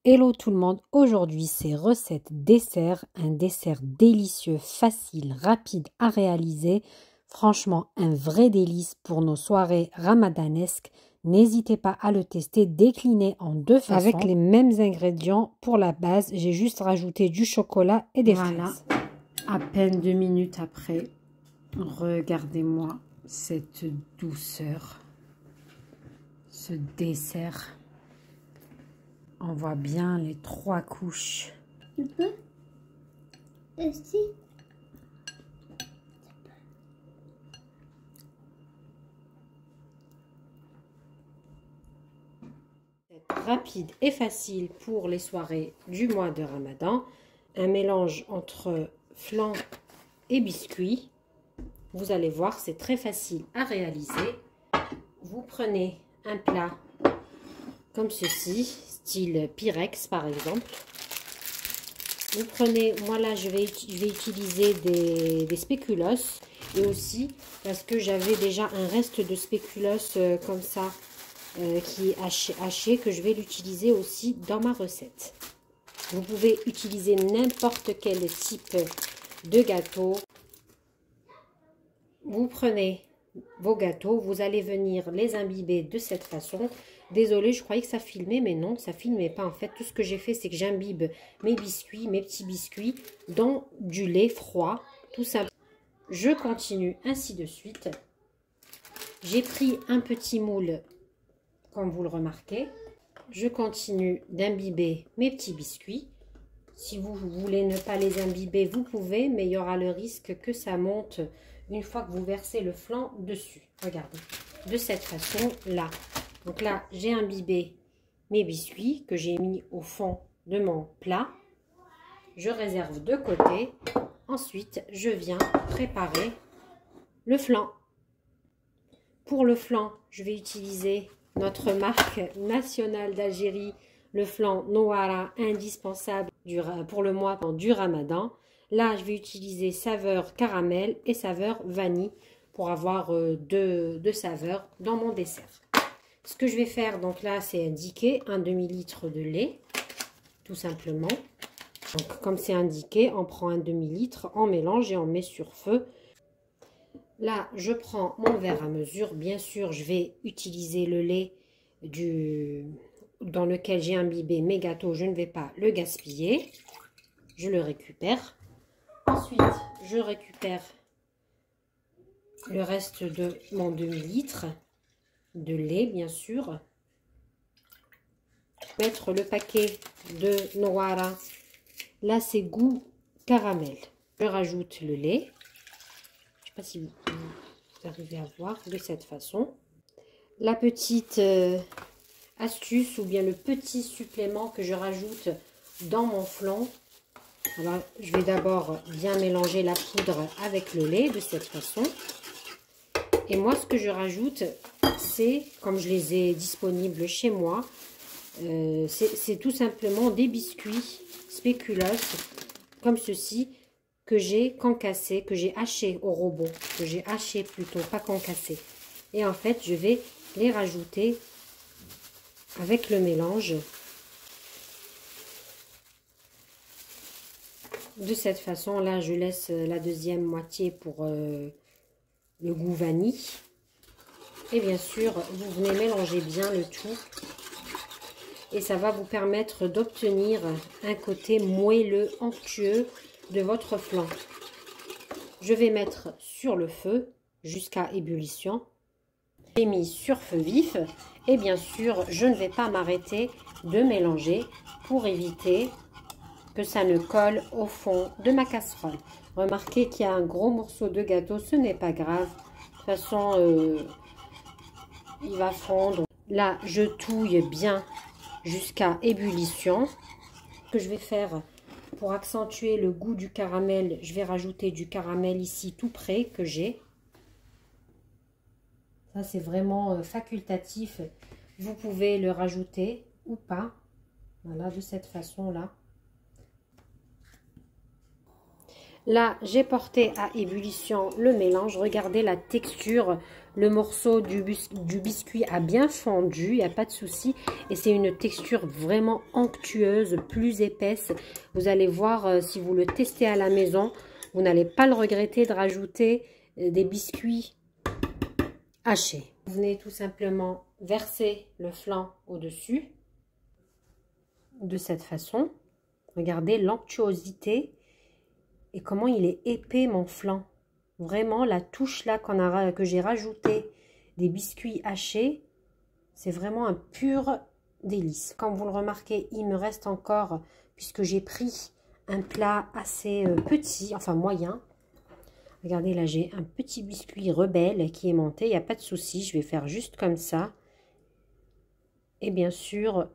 Hello tout le monde, aujourd'hui c'est recette dessert, un dessert délicieux, facile, rapide à réaliser. Franchement, un vrai délice pour nos soirées ramadanesques. N'hésitez pas à le tester, décliné en deux façons. Avec les mêmes ingrédients pour la base, j'ai juste rajouté du chocolat et des fraises. À peine 2 minutes après, regardez-moi cette douceur, ce dessert. On voit bien les 3 couches. Tu peux aussi. Rapide et facile pour les soirées du mois de Ramadan. Un mélange entre flan et biscuits. Vous allez voir, c'est très facile à réaliser. Vous prenez un plat comme ceci, style Pyrex par exemple. Vous prenez, moi là je vais utiliser des spéculoos, et aussi parce que j'avais déjà un reste de spéculoos comme ça qui est haché, que je vais l'utiliser aussi dans ma recette. Vous pouvez utiliser n'importe quel type de gâteau. Vous prenez vos gâteaux, vous allez venir les imbiber de cette façon. Désolée, je croyais que ça filmait, mais non, ça filmait pas. En fait, tout ce que j'ai fait, c'est que j'imbibe mes biscuits, mes petits biscuits, dans du lait froid, tout simplement. Je continue ainsi de suite. J'ai pris un petit moule, comme vous le remarquez. Je continue d'imbiber mes petits biscuits. Si vous voulez ne pas les imbiber, vous pouvez, mais il y aura le risque que ça monte une fois que vous versez le flan dessus. Regardez, de cette façon-là. Donc là, j'ai imbibé mes biscuits que j'ai mis au fond de mon plat. Je réserve de côté. Ensuite, je viens préparer le flan. Pour le flan, je vais utiliser notre marque nationale d'Algérie, le flan Noara, indispensable pour le mois du Ramadan. Là, je vais utiliser saveur caramel et saveur vanille pour avoir deux saveurs dans mon dessert. Ce que je vais faire, donc là, c'est indiqué un demi-litre de lait, tout simplement. Donc, comme c'est indiqué, on prend un demi-litre, on mélange et on met sur feu. Là, je prends mon verre à mesure. Bien sûr, je vais utiliser le lait dans lequel j'ai imbibé mes gâteaux. Je ne vais pas le gaspiller. Je le récupère. Ensuite, je récupère le reste de mon demi-litre de lait, bien sûr. Mettre le paquet de Noara. Là, c'est goût caramel. Je rajoute le lait. Je ne sais pas si vous arrivez à voir de cette façon. La petite astuce ou bien le petit supplément que je rajoute dans mon flan. Alors, je vais d'abord bien mélanger la poudre avec le lait de cette façon. Et moi, ce que je rajoute, c'est, comme je les ai disponibles chez moi, c'est tout simplement des biscuits spéculoos, comme ceci, que j'ai concassé, que j'ai haché au robot, que j'ai haché plutôt, pas concassé. Et en fait, je vais les rajouter avec le mélange. De cette façon, là, je laisse la deuxième moitié pour le goût vanille. Et bien sûr, vous venez mélanger bien le tout. Et ça va vous permettre d'obtenir un côté moelleux, onctueux de votre flan. Je vais mettre sur le feu jusqu'à ébullition. J'ai mis sur feu vif. Et bien sûr, je ne vais pas m'arrêter de mélanger pour éviter que ça ne colle au fond de ma casserole. Remarquez qu'il y a un gros morceau de gâteau, ce n'est pas grave. De toute façon, il va fondre. Là, je touille bien jusqu'à ébullition. Ce que je vais faire pour accentuer le goût du caramel, je vais rajouter du caramel ici tout près que j'ai. Ça, c'est vraiment facultatif. Vous pouvez le rajouter ou pas. Voilà, de cette façon-là. Là, j'ai porté à ébullition le mélange. Regardez la texture Le morceau du biscuit a bien fondu, il n'y a pas de souci. Et c'est une texture vraiment onctueuse, plus épaisse. Vous allez voir, si vous le testez à la maison, vous n'allez pas le regretter de rajouter des biscuits hachés. Vous venez tout simplement verser le flan au-dessus, de cette façon. Regardez l'onctuosité et comment il est épais mon flan. Vraiment, la touche là que j'ai rajouté des biscuits hachés, c'est vraiment un pur délice. Comme vous le remarquez, il me reste encore, puisque j'ai pris un plat assez petit, enfin moyen. Regardez, là j'ai un petit biscuit Rebelle qui est monté, il n'y a pas de souci, je vais faire juste comme ça. Et bien sûr,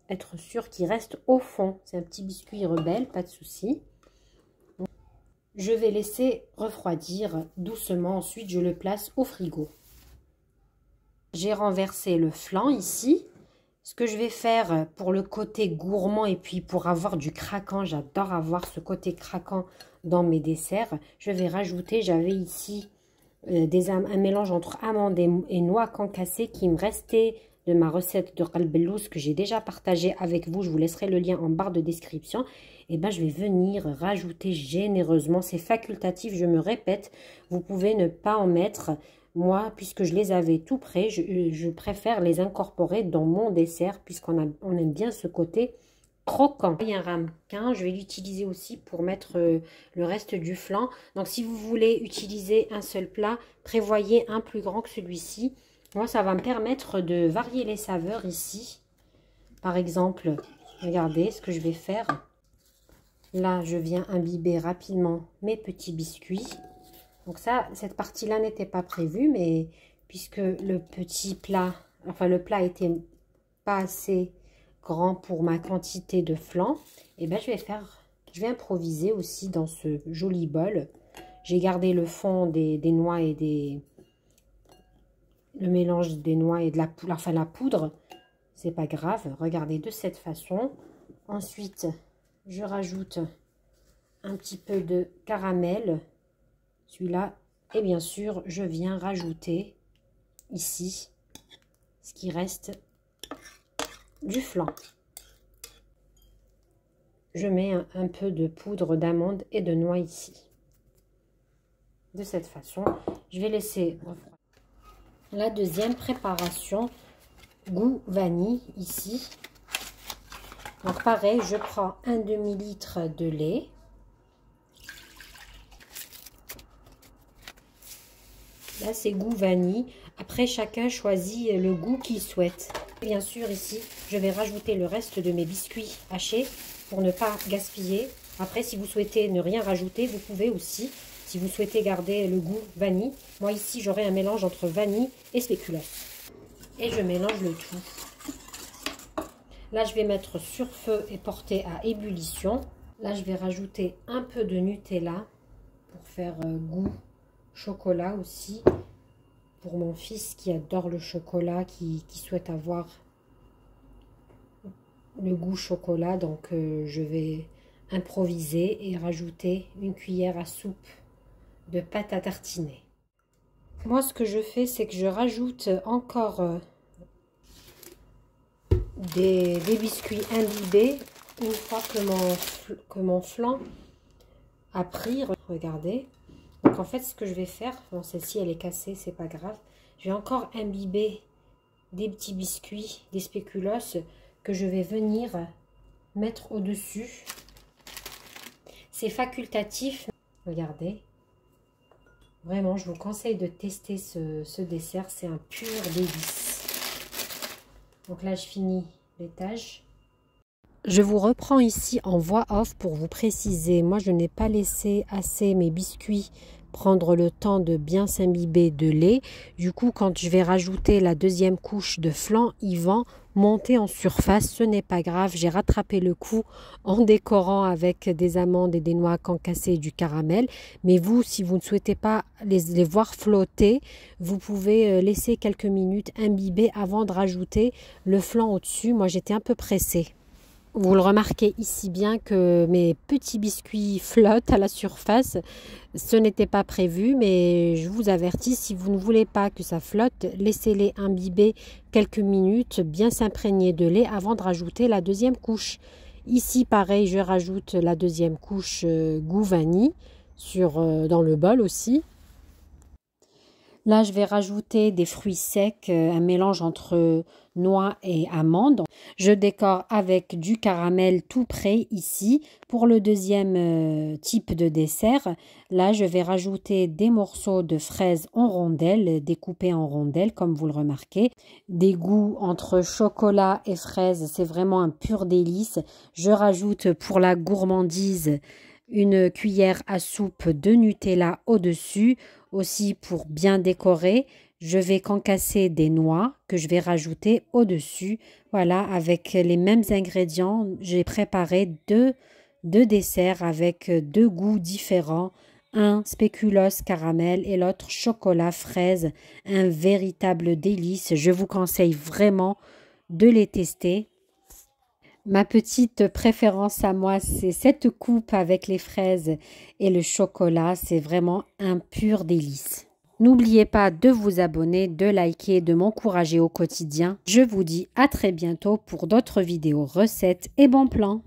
être sûr qu'il reste au fond. C'est un petit biscuit Rebelle, pas de souci. Je vais laisser refroidir doucement, ensuite je le place au frigo. J'ai renversé le flan ici. Ce que je vais faire pour le côté gourmand et puis pour avoir du craquant, j'adore avoir ce côté craquant dans mes desserts. Je vais rajouter, j'avais ici un mélange entre amandes et noix concassées qui me restait de ma recette de qalbellouz que j'ai déjà partagé avec vous. Je vous laisserai le lien en barre de description. Et ben, je vais venir rajouter généreusement. C'est facultatif, je me répète. Vous pouvez ne pas en mettre. Moi, puisque je les avais tout prêts, je préfère les incorporer dans mon dessert puisqu'on aime bien ce côté croquant. Il y a un ramequin, je vais l'utiliser aussi pour mettre le reste du flan. Donc, si vous voulez utiliser un seul plat, prévoyez un plus grand que celui-ci. Moi, ça va me permettre de varier les saveurs ici. Par exemple, regardez ce que je vais faire. Là, je viens imbiber rapidement mes petits biscuits. Donc ça, cette partie-là n'était pas prévue, mais puisque le petit plat, enfin le plat était pas assez grand pour ma quantité de flan, et ben je vais improviser aussi dans ce joli bol. J'ai gardé le fond des noix et le mélange des noix et de la poudre, enfin la poudre, c'est pas grave. Regardez de cette façon. Ensuite, je rajoute un petit peu de caramel, celui-là, et bien sûr, je viens rajouter ici ce qui reste du flan. Je mets un peu de poudre d'amande et de noix ici. De cette façon, je vais laisser refroidir. La deuxième préparation, goût vanille ici. Donc pareil, je prends un demi-litre de lait. Là, c'est goût vanille. Après, chacun choisit le goût qu'il souhaite. Bien sûr, ici, je vais rajouter le reste de mes biscuits hachés pour ne pas gaspiller. Après, si vous souhaitez ne rien rajouter, vous pouvez aussi, si vous souhaitez garder le goût vanille. Moi, ici, j'aurai un mélange entre vanille et spéculoos. Et je mélange le tout. Là, je vais mettre sur feu et porter à ébullition. Là, je vais rajouter un peu de Nutella pour faire goût chocolat aussi, pour mon fils qui adore le chocolat, qui souhaite avoir le goût chocolat. Donc je vais improviser et rajouter une cuillère à soupe de pâte à tartiner. Moi, ce que je fais, c'est que je rajoute encore des biscuits imbibés une fois que mon flan a pris. Regardez. Donc en fait, ce que je vais faire, bon, celle-ci elle est cassée, c'est pas grave. Je vais encore imbiber des petits biscuits, des spéculoos que je vais venir mettre au-dessus. C'est facultatif. Regardez. Vraiment, je vous conseille de tester ce dessert. C'est un pur délice. Donc là, je finis l'étage. Je vous reprends ici en voix off pour vous préciser. Moi, je n'ai pas laissé assez mes biscuits prendre le temps de bien s'imbiber de lait. Du coup, quand je vais rajouter la deuxième couche de flan, ils vont monter en surface. Ce n'est pas grave, j'ai rattrapé le coup en décorant avec des amandes et des noix concassées et du caramel. Mais vous, si vous ne souhaitez pas les voir flotter, vous pouvez laisser quelques minutes imbiber avant de rajouter le flan au-dessus. Moi, j'étais un peu pressée. Vous le remarquez ici bien que mes petits biscuits flottent à la surface. Ce n'était pas prévu, mais je vous avertis, si vous ne voulez pas que ça flotte, laissez-les imbiber quelques minutes, bien s'imprégner de lait avant de rajouter la deuxième couche. Ici, pareil, je rajoute la deuxième couche goût vanille dans le bol aussi. Là, je vais rajouter des fruits secs, un mélange entre noix et amandes. Je décore avec du caramel tout prêt ici. Pour le deuxième type de dessert, là, je vais rajouter des morceaux de fraises en rondelles, découpées en rondelles, comme vous le remarquez. Des goûts entre chocolat et fraises, c'est vraiment un pur délice. Je rajoute pour la gourmandise une cuillère à soupe de Nutella au-dessus. Aussi, pour bien décorer, je vais concasser des noix que je vais rajouter au-dessus. Voilà, avec les mêmes ingrédients, j'ai préparé deux desserts avec deux goûts différents. Un spéculoos caramel et l'autre chocolat fraise. Un véritable délice. Je vous conseille vraiment de les tester. Ma petite préférence à moi, c'est cette coupe avec les fraises et le chocolat. C'est vraiment un pur délice. N'oubliez pas de vous abonner, de liker, de m'encourager au quotidien. Je vous dis à très bientôt pour d'autres vidéos recettes et bons plans.